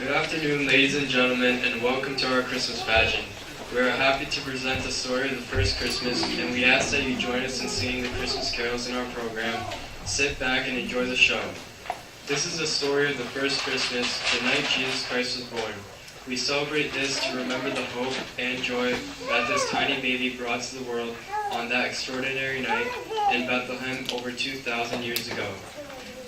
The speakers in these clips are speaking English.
Good afternoon, ladies and gentlemen, and welcome to our Christmas Pageant. We are happy to present the story of the first Christmas, and we ask that you join us in singing the Christmas carols in our program. Sit back and enjoy the show. This is the story of the first Christmas, the night Jesus Christ was born. We celebrate this to remember the hope and joy that this tiny baby brought to the world on that extraordinary night in Bethlehem over 2,000 years ago.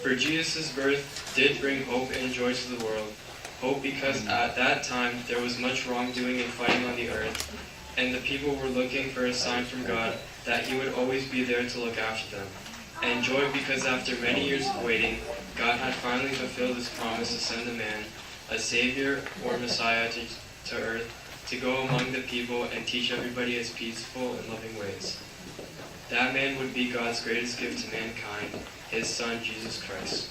For Jesus' birth did bring hope and joy to the world. Hope because at that time there was much wrongdoing and fighting on the earth, and the people were looking for a sign from God that He would always be there to look after them. And joy because after many years of waiting, God had finally fulfilled His promise to send a man, a Savior or Messiah to earth, to go among the people and teach everybody His peaceful and loving ways. That man would be God's greatest gift to mankind, His Son, Jesus Christ.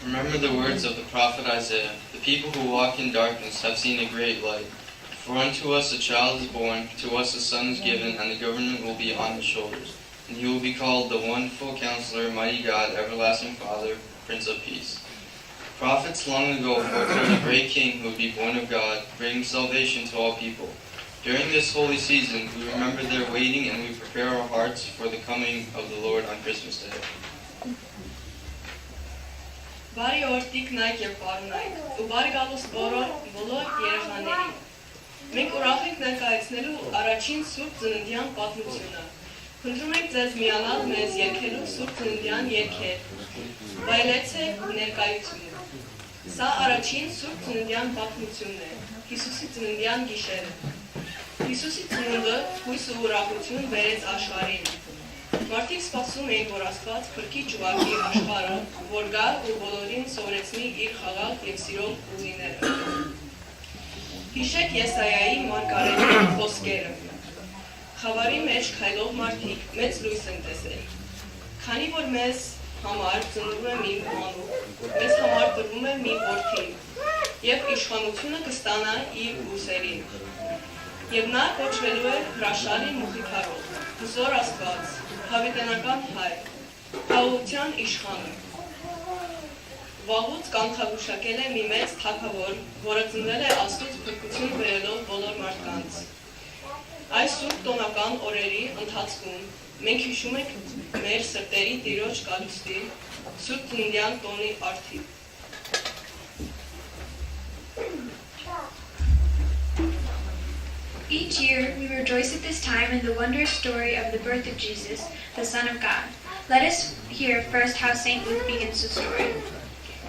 Remember the words of the prophet Isaiah. The people who walk in darkness have seen a great light. For unto us a child is born, to us a son is given, and the government will be on his shoulders. And he will be called the Wonderful Counselor, Mighty God, Everlasting Father, Prince of Peace. Prophets long ago foretold a great king who would be born of God, bringing salvation to all people. During this holy season, we remember their waiting and we prepare our hearts for the coming of the Lord on Christmas Day. Բարի օր տիկնայք եւ պարոնայք, ու բարի գալուս բոլոր երեխաներին։ Մենք ուրախ ենք ներկայացնելու առաջին Սուրբ Ծննդյան պատմությունը։ Խնդրում ենք ձեզ միանալ մեզ երգելու Սուրբ Ծննդյան երգեր։ Վայելեցեք ներկայությունը։ Սա առաջին Սուրբ Ծննդյան պատմությունն է, Հիսուսի ծննդյան գիշերը։ Հիսուսի ծնունդը հույս ու ուրախություն բերեց աշխարհին։ Մարդիկ սպասում էին, որ Աստված փրկի ճուղակի աշխարհը, որ գա ու բոլորին սովորեցնի իր խաղաղ եւ սիրող ուղիները։ Հիշեք Եսայայի մարգարեի խոսքերը։ Խավարի մեջ քայլող մարդիկ մեծ լույս են տեսել։ Քանի որ մեզ համար ծնվում է մի մանուկ, մեզ համար տրվում է մի որդի, եւ իշխանությունը կստանա իր ուսերին։ Եվ նա կոչվելու է հրաշալի մխիթարող, հզոր Աստված, հավիտենական հայր, խաղաղության իշխանը։ Վաղուց կանխագուշակել է մի մեծ թագավոր, որը ծնվել է Աստծուց փրկություն բերելով բոլոր մարդկանց։ Այս սուրբ տոնական օրերի ընթացքում մենք հիշում ենք մեր սրտերի Տիրոջ կալուստի Սուրբ Ծննդյան տոնի արդիվ։ Each year, we rejoice at this time in the wondrous story of the birth of Jesus, the Son of God. Let us hear first how St. Luke begins the story.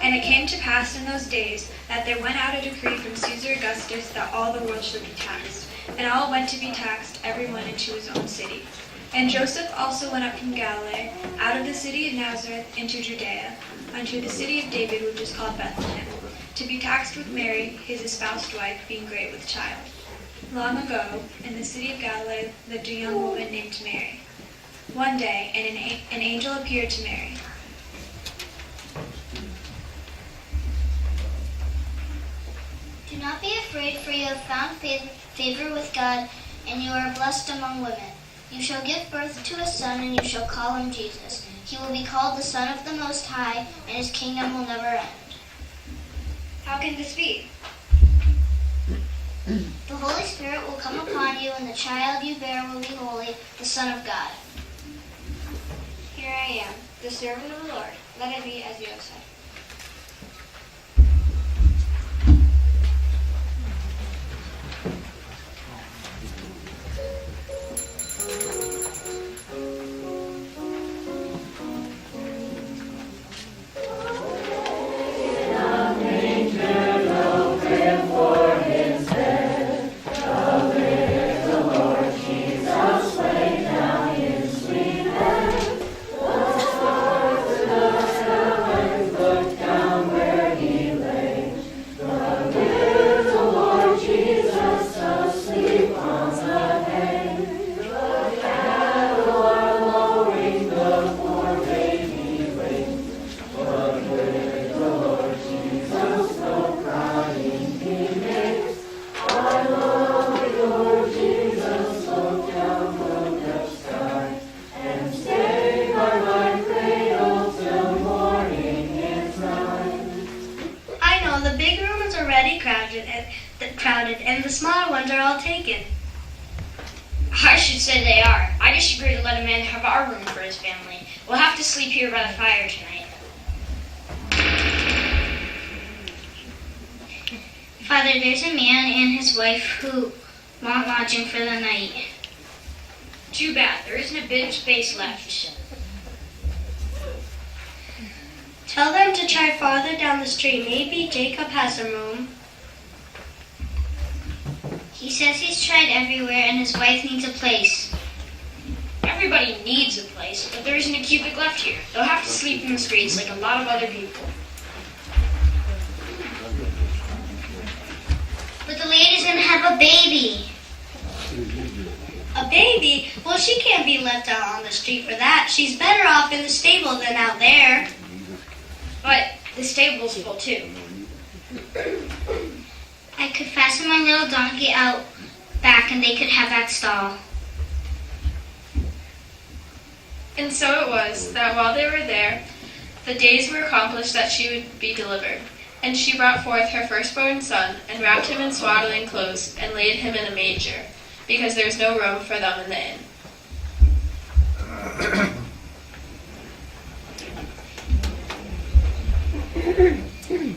And it came to pass in those days that there went out a decree from Caesar Augustus that all the world should be taxed. And all went to be taxed, every one into his own city. And Joseph also went up from Galilee, out of the city of Nazareth into Judea, unto the city of David, which is called Bethlehem, to be taxed with Mary, his espoused wife, being great with child. Long ago, in the city of Galilee, lived a young woman named Mary. One day, an angel appeared to Mary. Do not be afraid, for you have found favor with God, and you are blessed among women. You shall give birth to a son, and you shall call him Jesus. He will be called the Son of the Most High, and his kingdom will never end. How can this be? The Holy Spirit will come upon you, and the child you bear will be holy, the Son of God. Here I am, the servant of the Lord. Let it be as you have said. Crowded, and the smaller ones are all taken. I should say they are. I disagree to let a man have our room for his family. We'll have to sleep here by the fire tonight. Father, there's a man and his wife who want lodging for the night. Too bad. There isn't a bit of space left. Tell them to try farther down the street. Maybe Jacob has a room. He says he's tried everywhere and his wife needs a place. Everybody needs a place, but there isn't a cubic left here. They'll have to sleep in the streets like a lot of other people. But the lady's gonna have a baby. A baby? Well, she can't be left out on the street for that. She's better off in the stable than out there. But the stable's full too. I could fasten my little donkey out back and they could have that stall. And so it was that while they were there, the days were accomplished that she would be delivered. And she brought forth her firstborn son, and wrapped him in swaddling clothes, and laid him in a manger, because there was no room for them in the inn.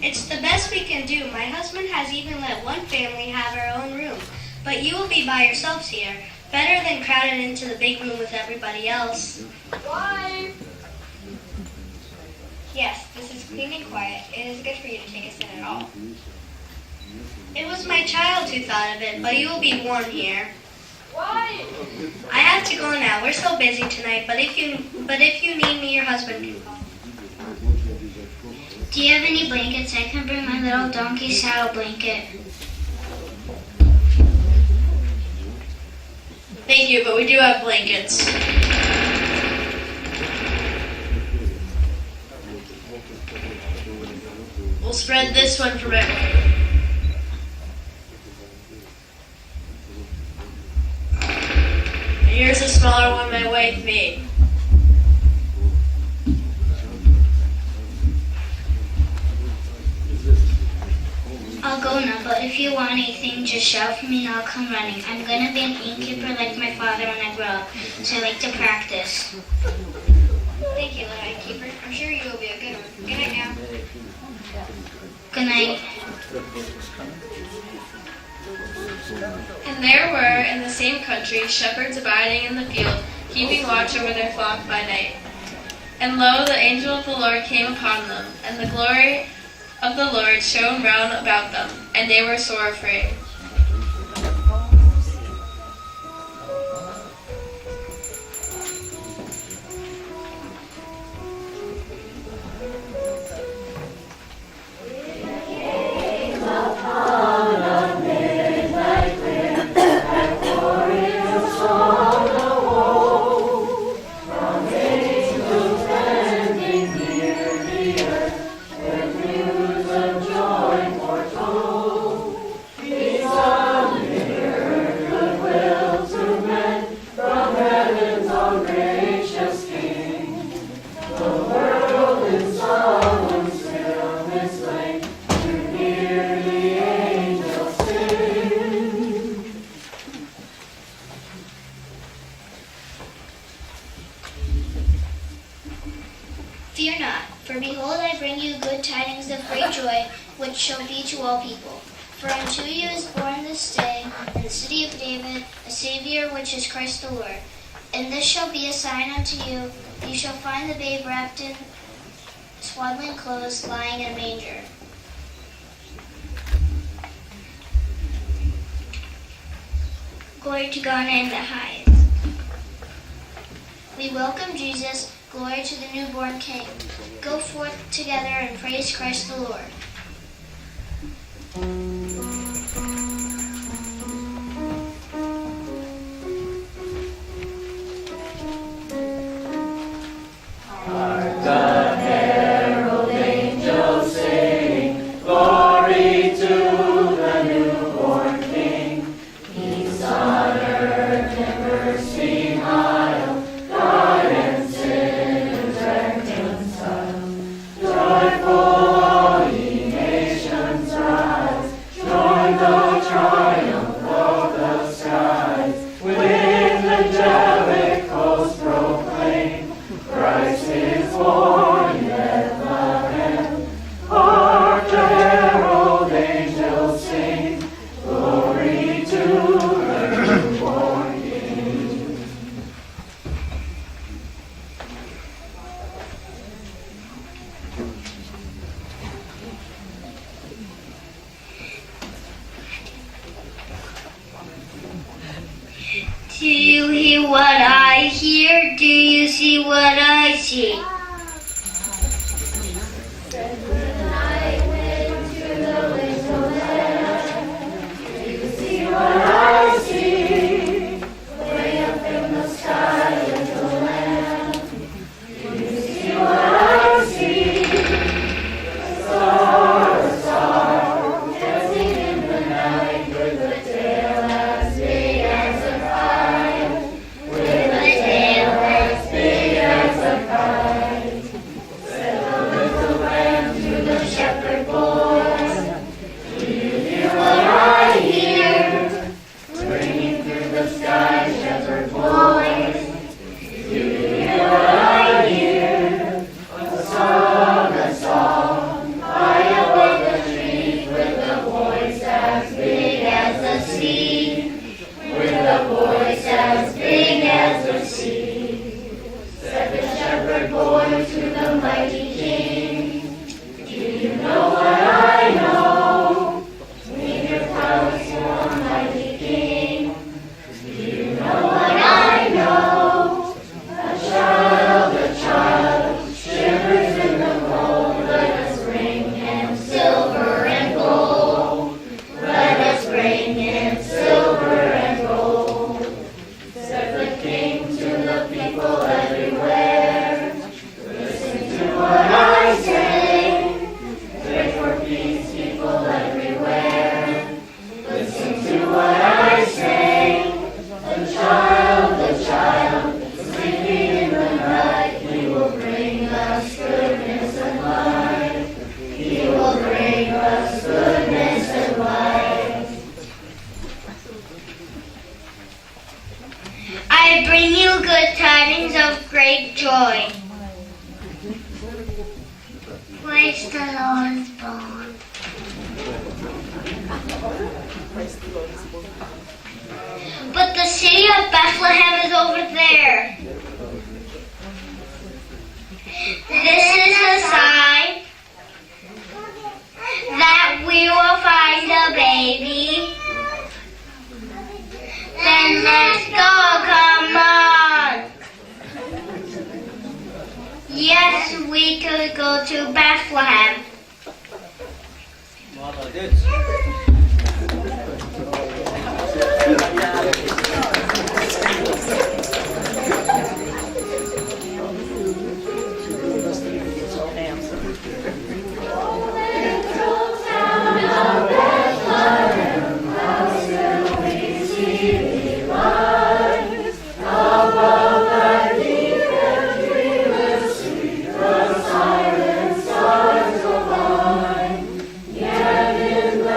It's the best we can do. My husband has even let one family have her own room. But you will be by yourselves here. Better than crowded into the big room with everybody else. Why? Yes, this is clean and quiet. It is good for you to take us in at all. It was my child who thought of it, but you will be warm here. Why? I have to go now. We're so busy tonight, but if you need me, your husband can call. Do you have any blankets? I can bring my little donkey saddle blanket. Thank you, but we do have blankets. We'll spread this one for everyone. And here's a smaller one my wife made. I'll go now, but if you want anything, just shout for me and I'll come running. I'm gonna be an innkeeper like my father when I grow up, so I like to practice. Thank you, little innkeeper. I'm sure you will be a good one. Good night now. Good night. And there were, in the same country, shepherds abiding in the field, keeping watch over their flock by night. And lo, the angel of the Lord came upon them, and the glory of the Lord shone round about them, and they were sore afraid. joy, which shall be to all people. For unto you is born this day in the city of David a Savior, which is Christ the Lord. And this shall be a sign unto you: you shall find the babe wrapped in swaddling clothes, lying in a manger. Glory to God in the highest. We welcome Jesus. Glory to the newborn King. Go forth together and praise Christ the Lord. Do you hear what I hear? Do you see what I see? I bring you good tidings of great joy. Christ the Lord is born. But the city of Bethlehem is over there. This is a sign that we will find a baby. Then let's go, come on. Yes, we could go to Bethlehem. In the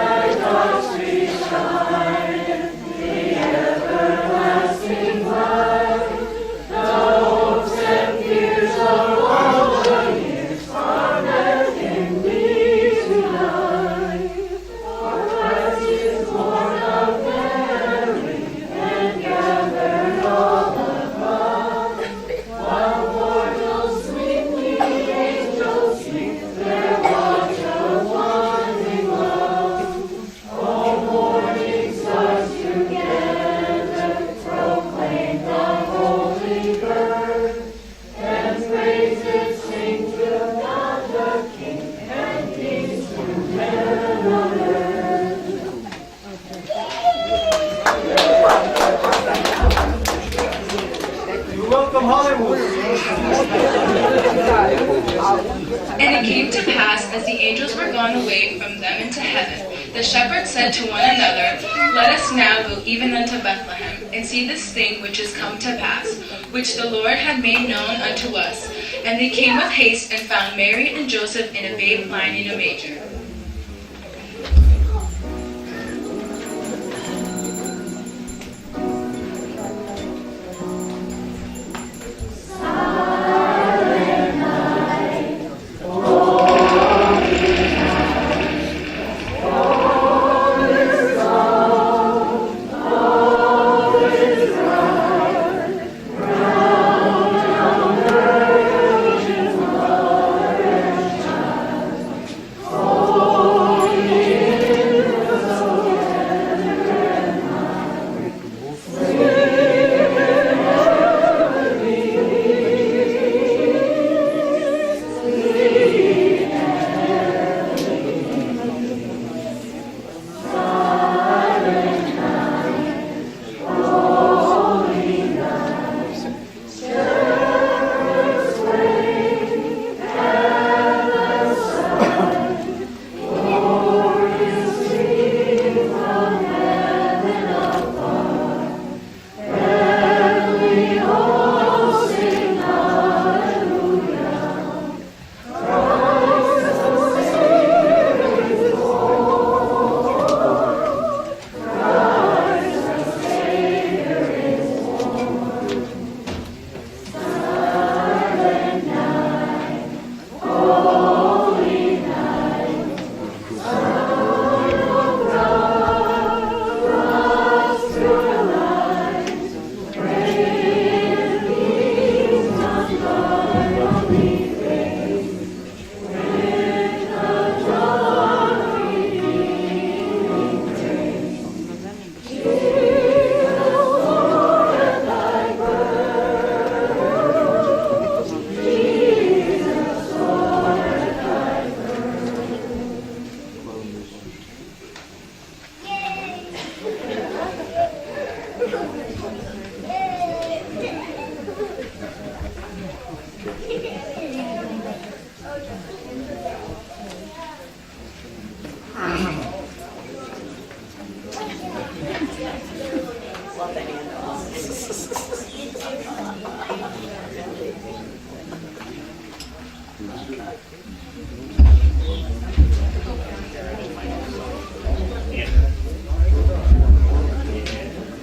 And it came to pass, as the angels were gone away from them into heaven, the shepherds said to one another, Let us now go even unto Bethlehem, and see this thing which is come to pass, which the Lord had made known unto us. And they came with haste, and found Mary and Joseph and a babe lying in a manger.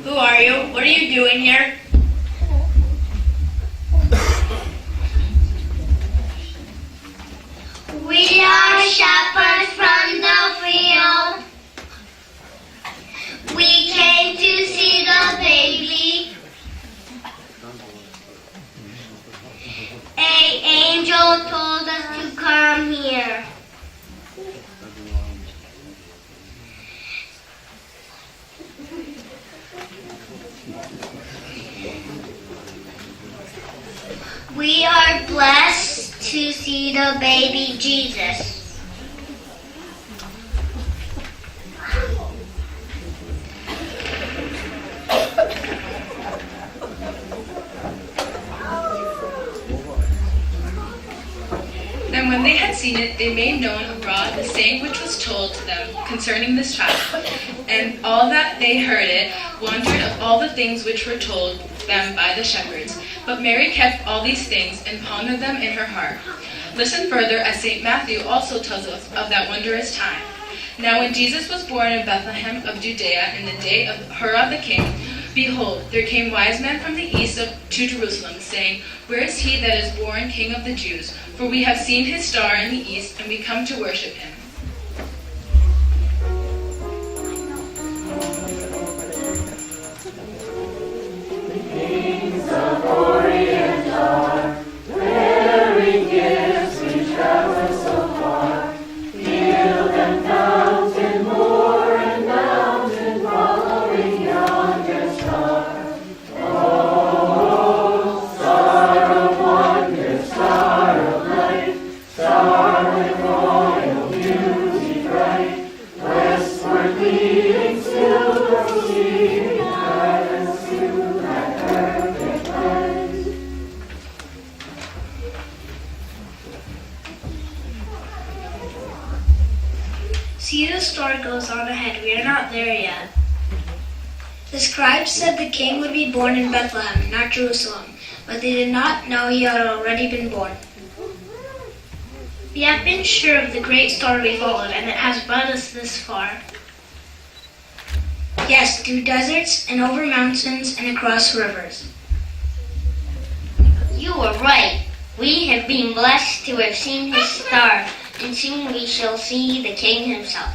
Who are you? What are you doing here? We are shepherds from the field. We came to see the baby. An angel told us to come here. We are blessed to see the baby Jesus. And when they had seen it, they made known abroad the saying which was told to them concerning this child. And all that they heard it wondered of all the things which were told them by the shepherds. But Mary kept all these things and pondered them in her heart. Listen further, as St. Matthew also tells us of that wondrous time. Now when Jesus was born in Bethlehem of Judea in the day of Herod the king, behold, there came wise men from the east to Jerusalem, saying, Where is he that is born King of the Jews? For we have seen his star in the east, and we come to worship him. Kings of Orient are wearing gifts which travel so far. Field and fountain, moor and mountain, following yonder star. Oh, star of wonder, star of light, star with royal beauty. story goes on ahead. We are not there yet. The scribes said the king would be born in Bethlehem, not Jerusalem, but they did not know he had already been born. We have been sure of the great story we followed, and it has brought us this far. Yes, through deserts and over mountains and across rivers. You are right. We have been blessed to have seen his star, and soon we shall see the king himself.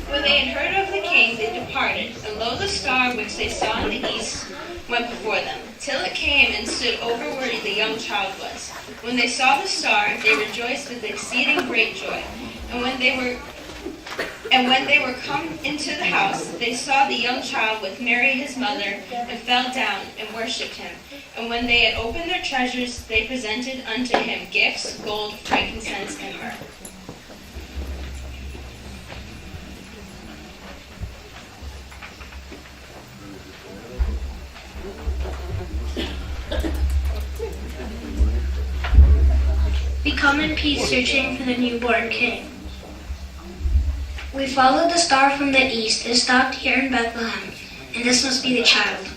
When they had heard of the king, they departed, and lo, the star which they saw in the east went before them, till it came and stood over where the young child was. When they saw the star, they rejoiced with exceeding great joy. And when they were come into the house, they saw the young child with Mary his mother, and fell down and worshipped him. And when they had opened their treasures, they presented unto him gifts, gold, frankincense, and myrrh. We come in peace, searching for the newborn king. We followed the star from the east. It stopped here in Bethlehem, and this must be the child.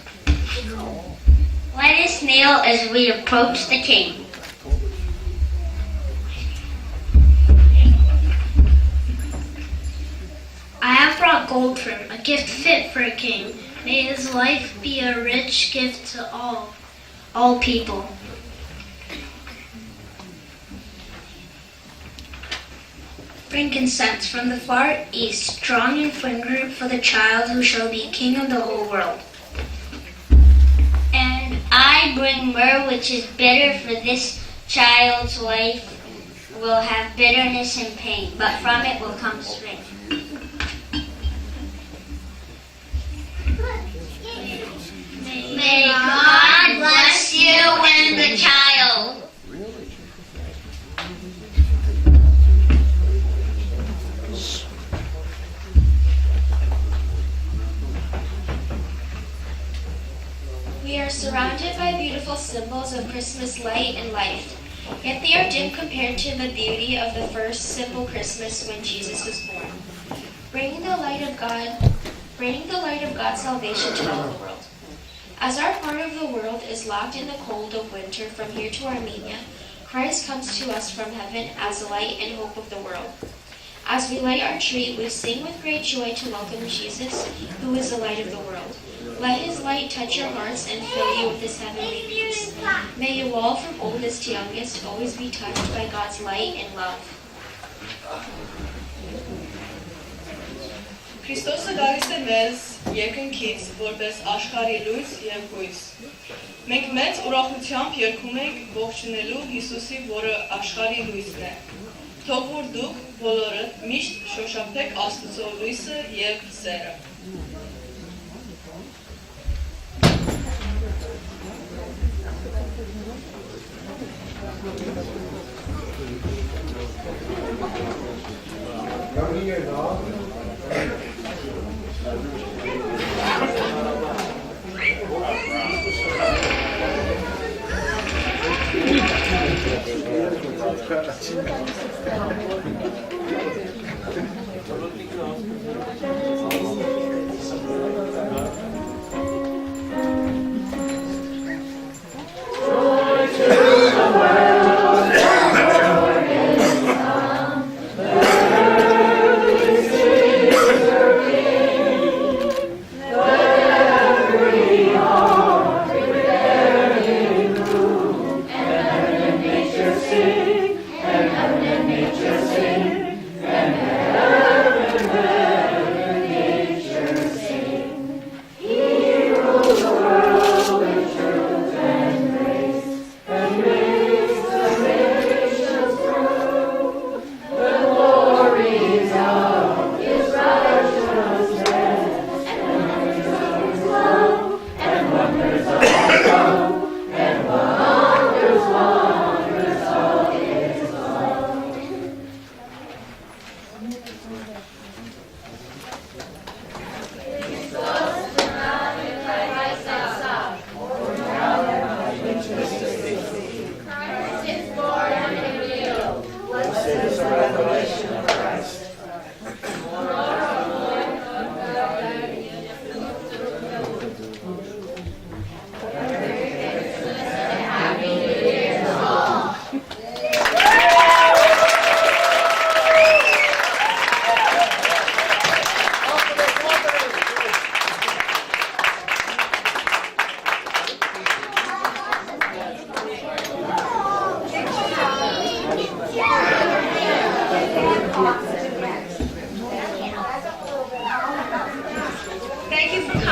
Let us kneel as we approach the king. I have brought gold for him, a gift fit for a king. May his life be a rich gift to all people. Frankincense from the far east, strong and fragrant for the child who shall be king of the whole world. And I bring myrrh, which is bitter, for this child's life will have bitterness and pain, but from it will come strength. May God bless you and the child. We are surrounded by beautiful symbols of Christmas light and life, yet they are dim compared to the beauty of the first simple Christmas when Jesus was born, bringing the light of God's salvation to all the world. As our part of the world is locked in the cold of winter from here to Armenia, Christ comes to us from heaven as the light and hope of the world. As we light our tree, we sing with great joy to welcome Jesus, who is the light of the world. Let his light touch your hearts and fill you with his heavenly peace. May you all, from oldest to youngest, always be touched by God's light and love. Քրիստոսը գալիս է մեզ երկնքից, որպես աշխարհի լույս և հույս։ Մենք մեծ ուրախությամբ երգում ենք ողջունելու Հիսուսի, որը աշխարհի լույսն է։ Թող որ դուք բոլորդ միշտ շոշափեք Աստծո լույսը և սերը։ Joy to the world,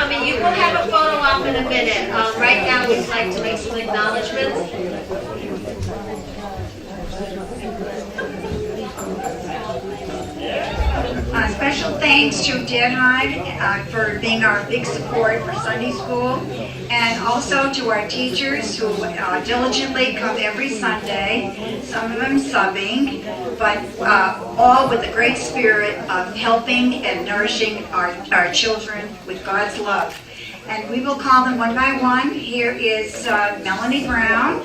coming. You will have a photo op in a minute. Right now, we'd like to make some acknowledgments. Special thanks to Deadline for being our big support for Sunday school, and also to our teachers who diligently come every Sunday, some of them subbing, but all with a great spirit of helping and nourishing our children with God's love. And we will call them one by one. Here is Melanie Brown.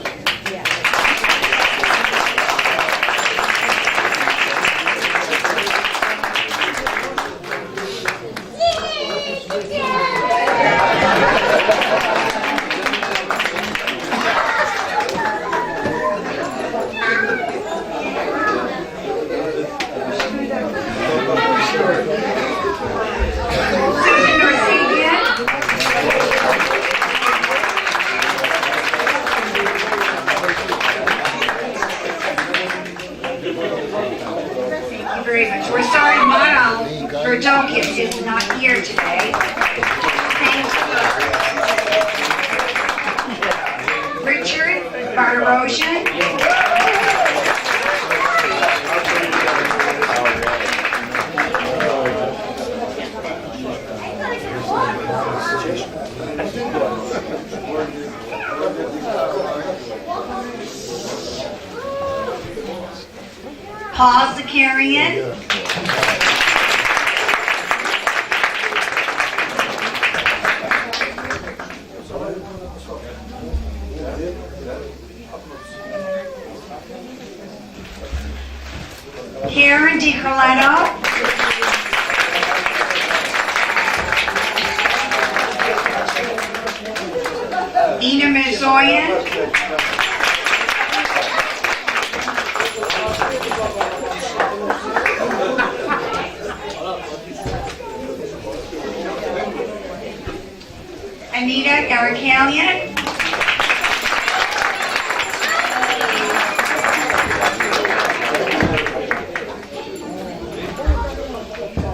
We're sorry Mara Verdokis is not here today. Thanks. Richard Barderosian. Paul Zakarian. Karen DiCarletto. Ina Mirzoyan. Anita Arikalian.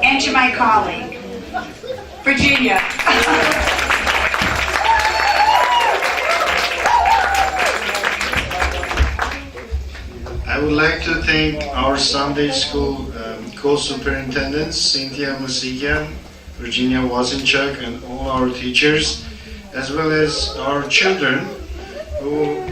And to my colleague, Virginia. I would like to thank our Sunday school co-superintendents, Cynthia Musikian, Virginia Wazinchuk, and all our teachers, as well as our children who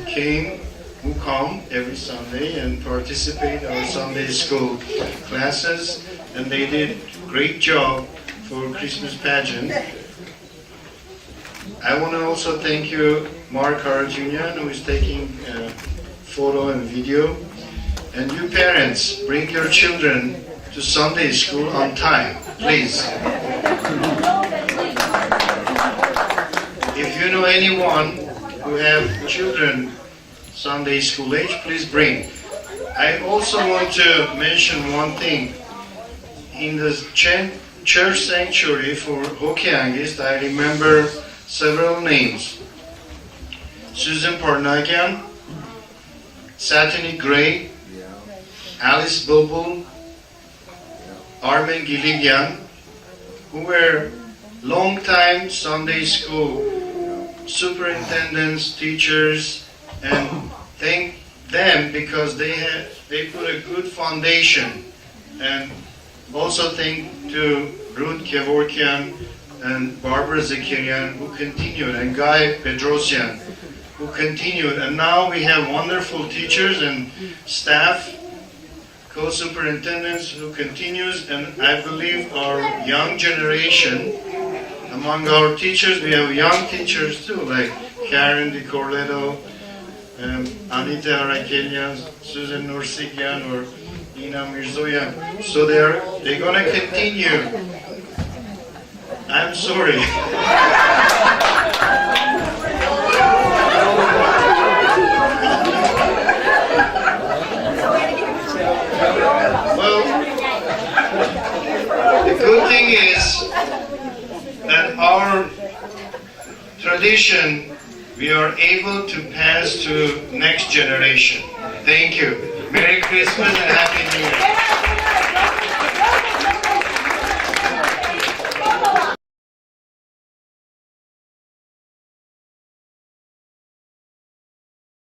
come every Sunday and participate in our Sunday school classes, and they did a great job for Christmas pageant. I want to also thank you, Mark Harutunian, who is taking photo and video. And you parents, bring your children to Sunday school on time, please. If you know anyone who have children Sunday school age, please bring. I also want to mention one thing. In the church sanctuary for Hokiangist, I remember several names. Susan Parnagian, Satini Gray, Alice Bulbul, Armen Giligian, who were long-time Sunday school superintendents, teachers, and thank them because they put a good foundation. And also thank to Ruth Kevorkian and Barbara Zakarian, who continued, and Guy Pedrosian, who continued. And now we have wonderful teachers and staff, co-superintendents who continues, and I believe our young generation, among our teachers, we have young teachers too, like Karen DiCorletto, Anita Arakelian, Susan Nursikyan, or Ina Mirzoyan. So they're going to continue. I'm sorry. Well, the good thing is that our tradition we are able to pass to next generation. Thank you. Merry Christmas and Happy New Year.